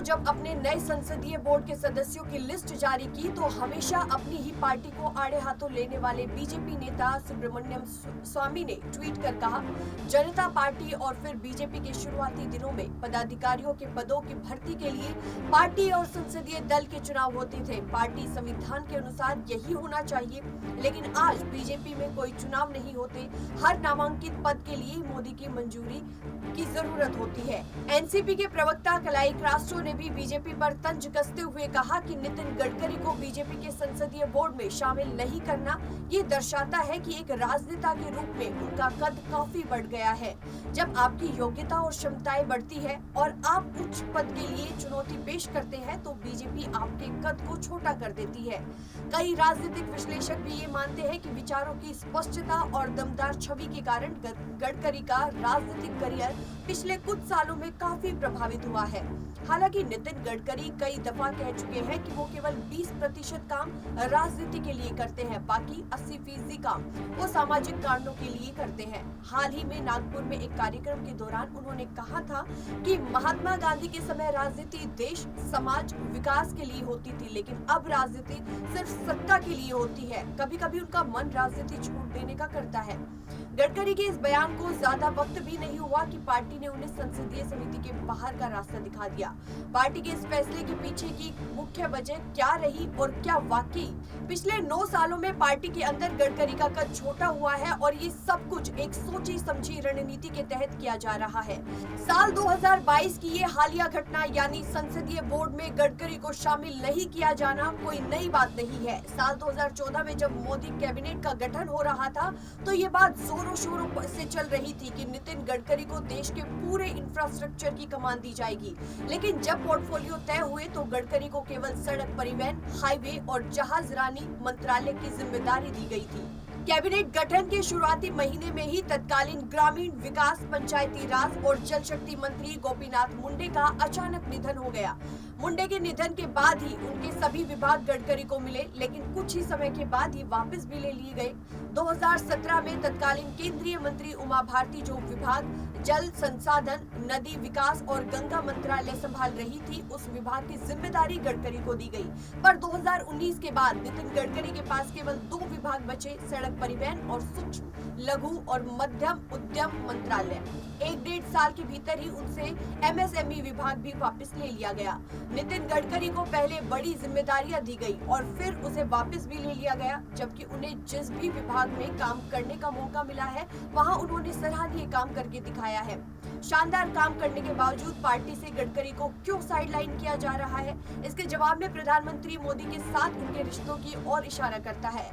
जब अपने नए संसदीय बोर्ड के सदस्यों की लिस्ट जारी की तो हमेशा अपनी ही पार्टी को आड़े हाथों लेने वाले बीजेपी नेता सुब्रमण्यम स्वामी ने ट्वीट कर कहा, जनता पार्टी और फिर बीजेपी के शुरुआती दिनों में पदाधिकारियों के पदों की भर्ती के लिए पार्टी और संसदीय दल के चुनाव होते थे। पार्टी संविधान के अनुसार यही होना चाहिए, लेकिन आज बीजेपी में कोई चुनाव नहीं होते। हर नामांकित पद के लिए मोदी की मंजूरी की जरूरत होती है। एनसीपी के प्रवक्ता कलाई क्रास्टो ने भी बीजेपी पर तंज कसते हुए कहा कि नितिन गडकरी को बीजेपी के संसदीय बोर्ड में शामिल नहीं करना ये दर्शाता है कि एक राजनेता के रूप में उनका कद काफी बढ़ गया है। जब आपकी योग्यता और क्षमताएं बढ़ती है और आप उच्च पद के लिए चुनौती पेश करते हैं तो बीजेपी आपके कद को छोटा कर देती है। कई राजनीतिक विश्लेषक भी ये मानते हैं कि विचारों की स्पष्टता और दमदार छवि के कारण गडकरी का राजनीतिक करियर पिछले कुछ सालों में काफी प्रभावित हुआ है। हालांकि नितिन गडकरी कई दफा कह चुके हैं कि वो केवल 20% काम राजनीति के लिए करते हैं, बाकी 80% काम वो सामाजिक कारणों के लिए करते हैं। हाल ही में नागपुर में एक कार्यक्रम के दौरान उन्होंने कहा था कि महात्मा गांधी के समय राजनीति देश, समाज, विकास के लिए होती थी, लेकिन अब राजनीति सिर्फ सत्ता के लिए होती है। कभी कभी उनका मन राजनीति छोड़ देने का करता है। गडकरी के इस बयान को ज्यादा वक्त भी नहीं हुआ कि पार्टी ने उन्हें संसदीय समिति के बाहर का रास्ता दिखा दिया। पार्टी के इस फैसले के पीछे की मुख्य वजह क्या रही और क्या वाकई पिछले 9 सालों में पार्टी के अंदर गडकरी का कद छोटा हुआ है और ये सब कुछ एक सोची समझी रणनीति के तहत किया जा रहा है। साल 2022 की ये हालिया घटना यानी संसदीय बोर्ड में गडकरी को शामिल नहीं किया जाना कोई नई बात नहीं है। साल 2014 में जब मोदी कैबिनेट का गठन हो रहा था तो ये बात जोरों शोरों से चल रही थी कि नितिन गडकरी को देश के पूरे इंफ्रास्ट्रक्चर की कमान दी जाएगी, लेकिन जब पोर्टफोलियो तय हुए तो गडकरी को केवल सड़क परिवहन, हाईवे और जहाजरानी मंत्रालय की जिम्मेदारी दी गई थी। कैबिनेट गठन के शुरुआती महीने में ही तत्कालीन ग्रामीण विकास, पंचायती राज और जल शक्ति मंत्री गोपीनाथ मुंडे का अचानक निधन हो गया। मुंडे के निधन के बाद ही उनके सभी विभाग गडकरी को मिले, लेकिन कुछ ही समय के बाद ही वापस भी ले लिए गए। 2017 में तत्कालीन केंद्रीय मंत्री उमा भारती जो विभाग जल संसाधन, नदी विकास और गंगा मंत्रालय संभाल रही थी, उस विभाग की जिम्मेदारी गडकरी को दी गई। पर 2019 के बाद नितिन गडकरी के पास केवल 2 विभाग बचे, सड़क परिवहन और सूक्ष्म, लघु और मध्यम उद्यम मंत्रालय। 1-1.5 साल के भीतर ही उनसे एमएसएमई विभाग भी वापस ले लिया गया। नितिन गडकरी को पहले बड़ी जिम्मेदारियां दी गई और फिर उसे वापस भी ले लिया गया, जबकि उन्हें जिस भी विभाग में काम करने का मौका मिला है वहां उन्होंने सराहनीय काम करके दिखाया है। शानदार काम करने के बावजूद पार्टी से गडकरी को क्यों साइडलाइन किया जा रहा है, इसके जवाब में प्रधानमंत्री मोदी के साथ उनके रिश्तों की ओर इशारा करता है।